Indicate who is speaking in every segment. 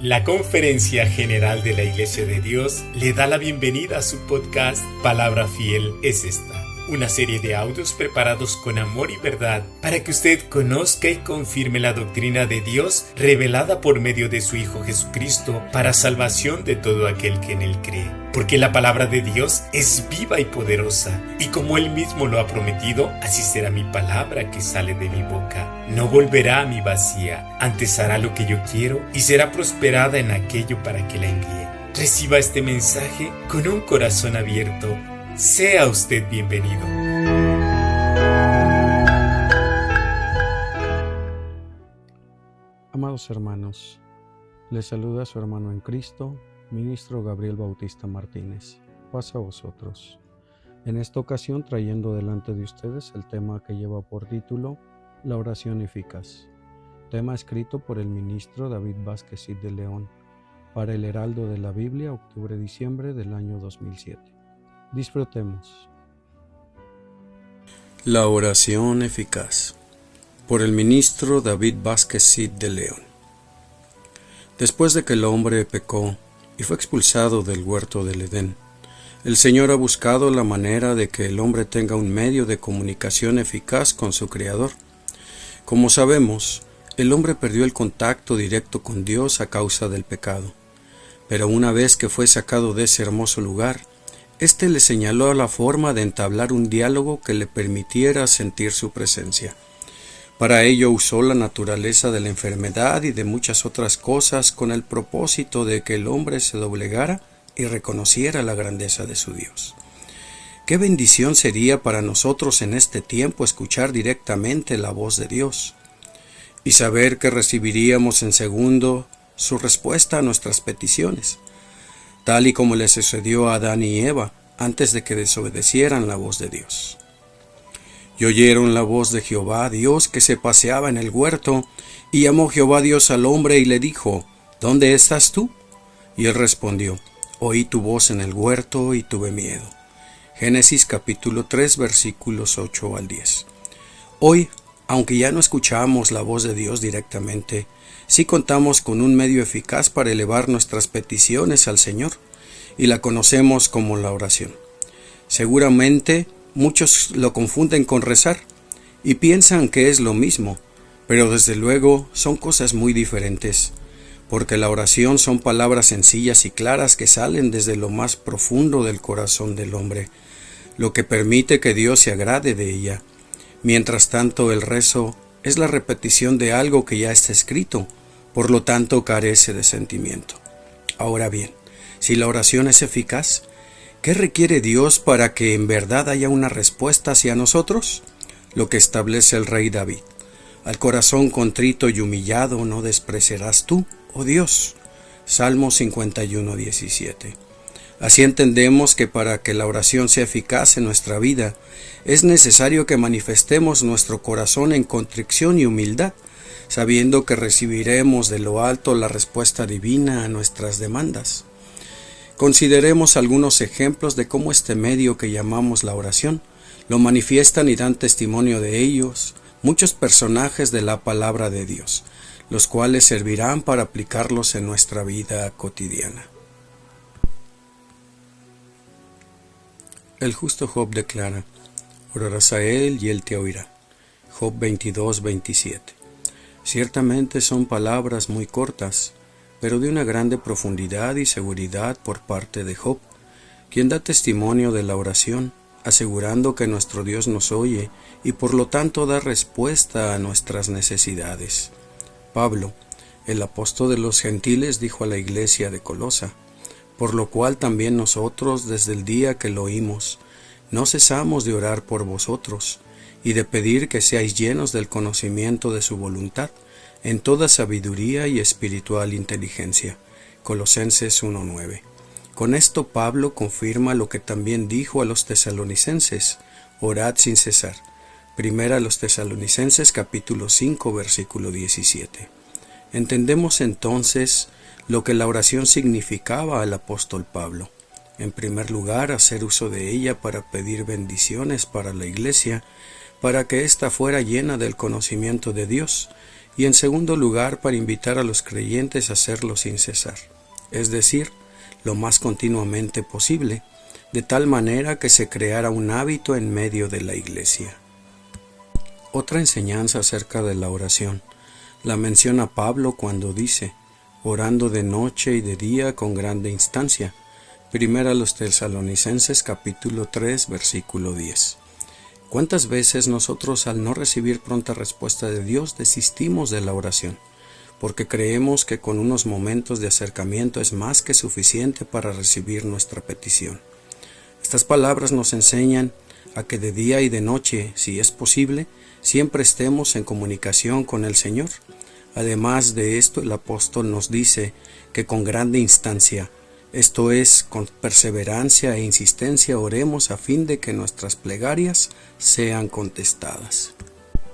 Speaker 1: La Conferencia General de la Iglesia de Dios le da la bienvenida a su podcast Palabra Fiel es esta, una serie de audios preparados con amor y verdad para que usted conozca y confirme la doctrina de Dios revelada por medio de su Hijo Jesucristo para salvación de todo aquel que en Él cree. Porque la palabra de Dios es viva y poderosa, y como Él mismo lo ha prometido, así será mi palabra que sale de mi boca. No volverá a mí vacía, antes hará lo que yo quiero y será prosperada en aquello para que la envíe. Reciba este mensaje con un corazón abierto. Sea usted bienvenido.
Speaker 2: Amados hermanos, les saluda su hermano en Cristo, ministro Gabriel Bautista Martínez. Paz a vosotros. En esta ocasión trayendo delante de ustedes el tema que lleva por título La oración eficaz, tema escrito por el ministro David Vázquez Cid de León para el Heraldo de la Biblia, octubre-diciembre del año 2007. Disfrutemos. La oración eficaz, por el ministro David Vázquez Cid de León. Después de que el hombre pecó y fue expulsado del huerto del Edén, el Señor ha buscado la manera de que el hombre tenga un medio de comunicación eficaz con su Creador. Como sabemos, el hombre perdió el contacto directo con Dios a causa del pecado, pero una vez que fue sacado de ese hermoso lugar, Éste le señaló la forma de entablar un diálogo que le permitiera sentir su presencia. Para ello usó la naturaleza de la enfermedad y de muchas otras cosas con el propósito de que el hombre se doblegara y reconociera la grandeza de su Dios. Qué bendición sería para nosotros en este tiempo escuchar directamente la voz de Dios y saber que recibiríamos en segundo su respuesta a nuestras peticiones, tal y como le sucedió a Adán y Eva antes de que desobedecieran la voz de Dios. Y oyeron la voz de Jehová Dios que se paseaba en el huerto, y llamó Jehová Dios al hombre y le dijo, ¿dónde estás tú? Y él respondió, oí tu voz en el huerto y tuve miedo. Génesis capítulo 3 versículos 8 al 10. Hoy, aunque ya no escuchamos la voz de Dios directamente, sí contamos con un medio eficaz para elevar nuestras peticiones al Señor, y la conocemos como la oración. Seguramente muchos lo confunden con rezar y piensan que es lo mismo, pero desde luego son cosas muy diferentes, porque la oración son palabras sencillas y claras que salen desde lo más profundo del corazón del hombre, lo que permite que Dios se agrade de ella. Mientras tanto, el rezo es la repetición de algo que ya está escrito, por lo tanto carece de sentimiento. Ahora bien, si la oración es eficaz, ¿qué requiere Dios para que en verdad haya una respuesta hacia nosotros? Lo que establece el rey David. Al corazón contrito y humillado no despreciarás tú, oh Dios. Salmo 51:17. Así entendemos que para que la oración sea eficaz en nuestra vida, es necesario que manifestemos nuestro corazón en contrición y humildad, sabiendo que recibiremos de lo alto la respuesta divina a nuestras demandas. Consideremos algunos ejemplos de cómo este medio que llamamos la oración lo manifiestan y dan testimonio de ellos muchos personajes de la palabra de Dios, los cuales servirán para aplicarlos en nuestra vida cotidiana. El justo Job declara, orarás a él y él te oirá. Job 22:27. Ciertamente son palabras muy cortas, pero de una grande profundidad y seguridad por parte de Job, quien da testimonio de la oración, asegurando que nuestro Dios nos oye y por lo tanto da respuesta a nuestras necesidades. Pablo, el apóstol de los gentiles, dijo a la iglesia de Colosa, por lo cual también nosotros, desde el día que lo oímos, no cesamos de orar por vosotros, y de pedir que seáis llenos del conocimiento de su voluntad, en toda sabiduría y espiritual inteligencia. Colosenses 1:9. Con esto Pablo confirma lo que también dijo a los tesalonicenses, orad sin cesar. Primera a los Tesalonicenses capítulo 5 versículo 17. Entendemos entonces lo que la oración significaba al apóstol Pablo. En primer lugar, hacer uso de ella para pedir bendiciones para la iglesia, para que ésta fuera llena del conocimiento de Dios, y en segundo lugar para invitar a los creyentes a hacerlo sin cesar, es decir, lo más continuamente posible, de tal manera que se creara un hábito en medio de la iglesia. Otra enseñanza acerca de la oración la menciona Pablo cuando dice, orando de noche y de día con grande instancia. Primera a los Tesalonicenses capítulo 3 versículo 10. ¿Cuántas veces nosotros al no recibir pronta respuesta de Dios desistimos de la oración? Porque creemos que con unos momentos de acercamiento es más que suficiente para recibir nuestra petición. Estas palabras nos enseñan a que de día y de noche, si es posible, siempre estemos en comunicación con el Señor. Además de esto, el apóstol nos dice que con grande instancia, esto es, con perseverancia e insistencia, oremos a fin de que nuestras plegarias sean contestadas.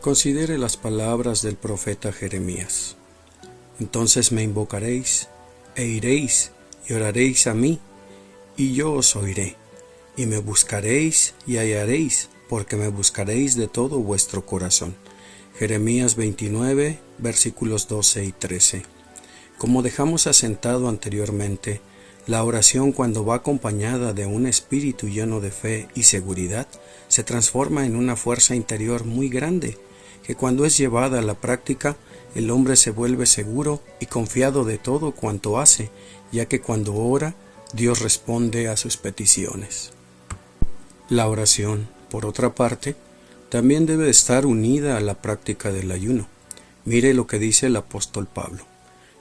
Speaker 2: Considere las palabras del profeta Jeremías. Entonces me invocaréis, e iréis, y oraréis a mí, y yo os oiré, y me buscaréis y hallaréis, porque me buscaréis de todo vuestro corazón. Jeremías 29, versículos 12 y 13. Como dejamos asentado anteriormente, la oración, cuando va acompañada de un espíritu lleno de fe y seguridad, se transforma en una fuerza interior muy grande, que cuando es llevada a la práctica, el hombre se vuelve seguro y confiado de todo cuanto hace, ya que cuando ora, Dios responde a sus peticiones. La oración, por otra parte, también debe estar unida a la práctica del ayuno. Mire lo que dice el apóstol Pablo.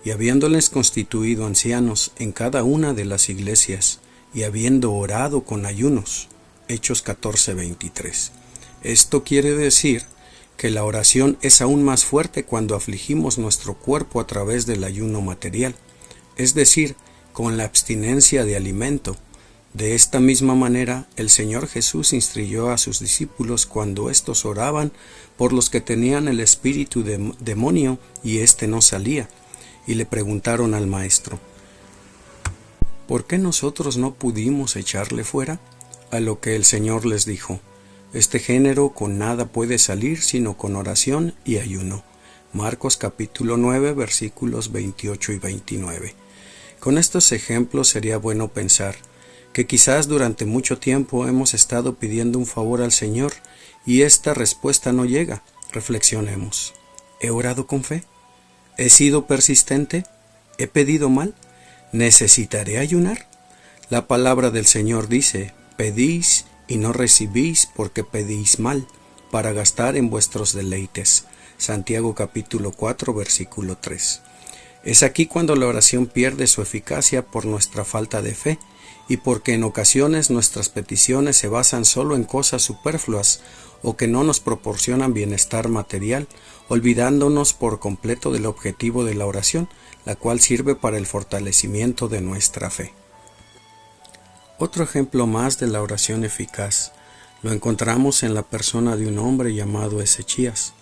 Speaker 2: Y habiéndoles constituido ancianos en cada una de las iglesias, y habiendo orado con ayunos. Hechos 14:23. Esto quiere decir que la oración es aún más fuerte cuando afligimos nuestro cuerpo a través del ayuno material, es decir, con la abstinencia de alimento. De esta misma manera, el Señor Jesús instruyó a sus discípulos cuando éstos oraban por los que tenían el espíritu demonio y éste no salía, y le preguntaron al Maestro, ¿por qué nosotros no pudimos echarle fuera? A lo que el Señor les dijo, este género con nada puede salir sino con oración y ayuno. Marcos capítulo 9 versículos 28 y 29. Con estos ejemplos sería bueno pensar que quizás durante mucho tiempo hemos estado pidiendo un favor al Señor y esta respuesta no llega. Reflexionemos. ¿He orado con fe? ¿He sido persistente? ¿He pedido mal? ¿Necesitaré ayunar? La palabra del Señor dice, pedís y no recibís porque pedís mal, para gastar en vuestros deleites. Santiago capítulo 4 versículo 3. Es aquí cuando la oración pierde su eficacia por nuestra falta de fe, y porque en ocasiones nuestras peticiones se basan solo en cosas superfluas o que no nos proporcionan bienestar material, olvidándonos por completo del objetivo de la oración, la cual sirve para el fortalecimiento de nuestra fe. Otro ejemplo más de la oración eficaz lo encontramos en la persona de un hombre llamado Ezechías,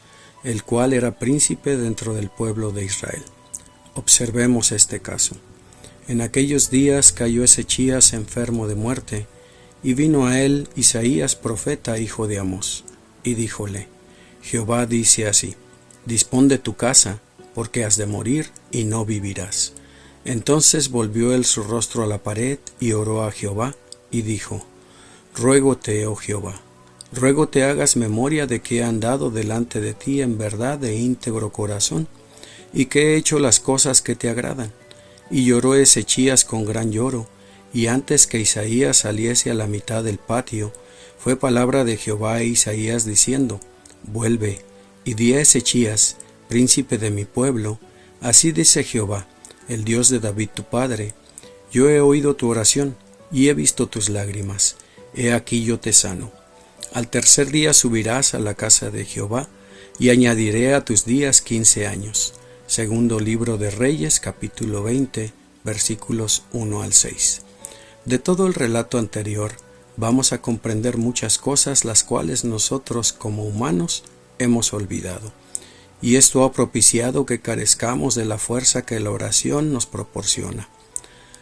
Speaker 2: el cual era príncipe dentro del pueblo de Israel. Observemos este caso. En aquellos días cayó Ezechías enfermo de muerte, y vino a él Isaías profeta, hijo de Amós, y díjole, Jehová dice así, dispón de tu casa, porque has de morir y no vivirás. Entonces volvió él su rostro a la pared y oró a Jehová, y dijo, ruégote, oh Jehová, ruégote hagas memoria de que he andado delante de ti en verdad e íntegro corazón, y que he hecho las cosas que te agradan. Y lloró Ezechías con gran lloro, y antes que Isaías saliese a la mitad del patio, fue palabra de Jehová a Isaías diciendo, vuelve, y di a Ezechías, príncipe de mi pueblo, así dice Jehová, el Dios de David tu padre, yo he oído tu oración, y he visto tus lágrimas, he aquí yo te sano. Al tercer día subirás a la casa de Jehová, y añadiré a tus días 15 años. Segundo libro de Reyes, capítulo 20, versículos 1 al 6. De todo el relato anterior, vamos a comprender muchas cosas las cuales nosotros como humanos hemos olvidado. Y esto ha propiciado que carezcamos de la fuerza que la oración nos proporciona.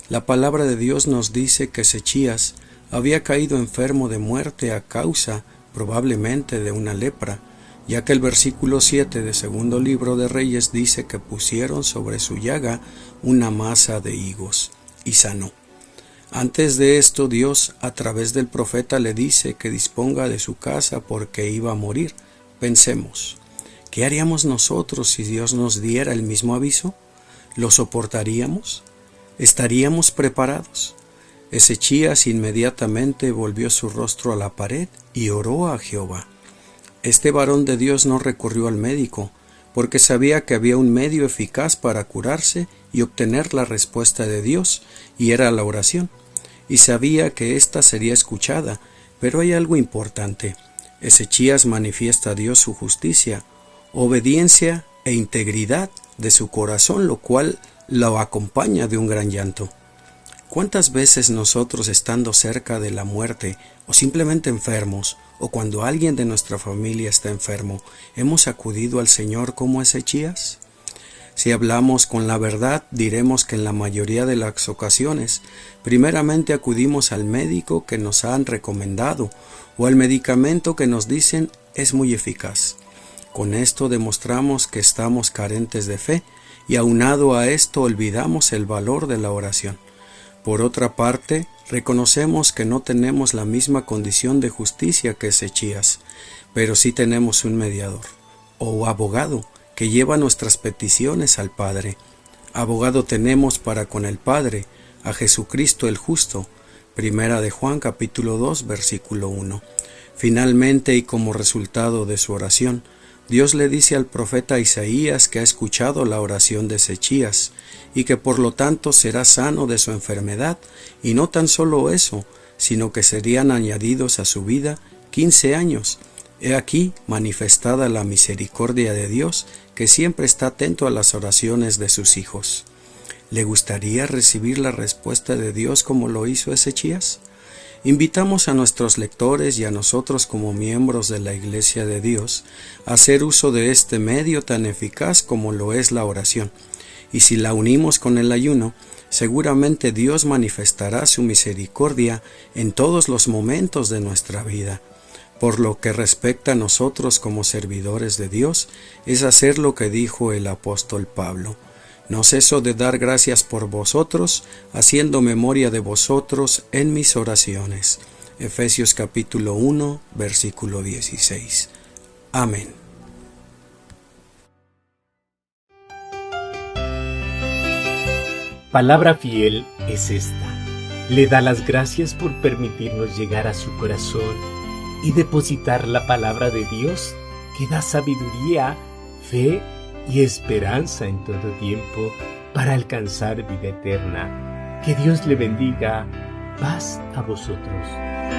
Speaker 2: La palabra de Dios nos dice que Ezechías había caído enfermo de muerte a causa, probablemente, de una lepra, ya que el versículo 7 de segundo libro de Reyes dice que pusieron sobre su llaga una masa de higos y sanó. Antes de esto, Dios a través del profeta le dice que disponga de su casa porque iba a morir. Pensemos, ¿qué haríamos nosotros si Dios nos diera el mismo aviso? ¿Lo soportaríamos? ¿Estaríamos preparados? Ezechías inmediatamente volvió su rostro a la pared y oró a Jehová. Este varón de Dios no recurrió al médico, porque sabía que había un medio eficaz para curarse y obtener la respuesta de Dios, y era la oración, y sabía que ésta sería escuchada. Pero hay algo importante. Ezechías manifiesta a Dios su justicia, obediencia e integridad de su corazón, lo cual lo acompaña de un gran llanto. ¿Cuántas veces nosotros, estando cerca de la muerte o simplemente enfermos, o cuando alguien de nuestra familia está enfermo, hemos acudido al Señor como Ezechías? Si hablamos con la verdad, diremos que en la mayoría de las ocasiones, primeramente acudimos al médico que nos han recomendado o al medicamento que nos dicen es muy eficaz. Con esto demostramos que estamos carentes de fe y aunado a esto olvidamos el valor de la oración. Por otra parte, reconocemos que no tenemos la misma condición de justicia que Ezechías, pero sí tenemos un mediador o abogado que lleva nuestras peticiones al Padre. Abogado tenemos para con el Padre, a Jesucristo el justo. Primera de Juan capítulo 2 versículo 1. Finalmente, y como resultado de su oración, Dios le dice al profeta Isaías que ha escuchado la oración de Ezechías y que por lo tanto será sano de su enfermedad, y no tan solo eso, sino que serían añadidos a su vida 15 años. He aquí manifestada la misericordia de Dios, que siempre está atento a las oraciones de sus hijos. ¿Le gustaría recibir la respuesta de Dios como lo hizo Ezechías? Invitamos a nuestros lectores y a nosotros como miembros de la Iglesia de Dios a hacer uso de este medio tan eficaz como lo es la oración. Y si la unimos con el ayuno, seguramente Dios manifestará su misericordia en todos los momentos de nuestra vida. Por lo que respecta a nosotros como servidores de Dios, es hacer lo que dijo el apóstol Pablo: no ceso de dar gracias por vosotros, haciendo memoria de vosotros en mis oraciones. Efesios capítulo 1, versículo 16. Amén.
Speaker 1: Palabra fiel es esta. Le da las gracias por permitirnos llegar a su corazón y depositar la palabra de Dios que da sabiduría, fe y esperanza en todo tiempo para alcanzar vida eterna. Que Dios le bendiga. Paz a vosotros.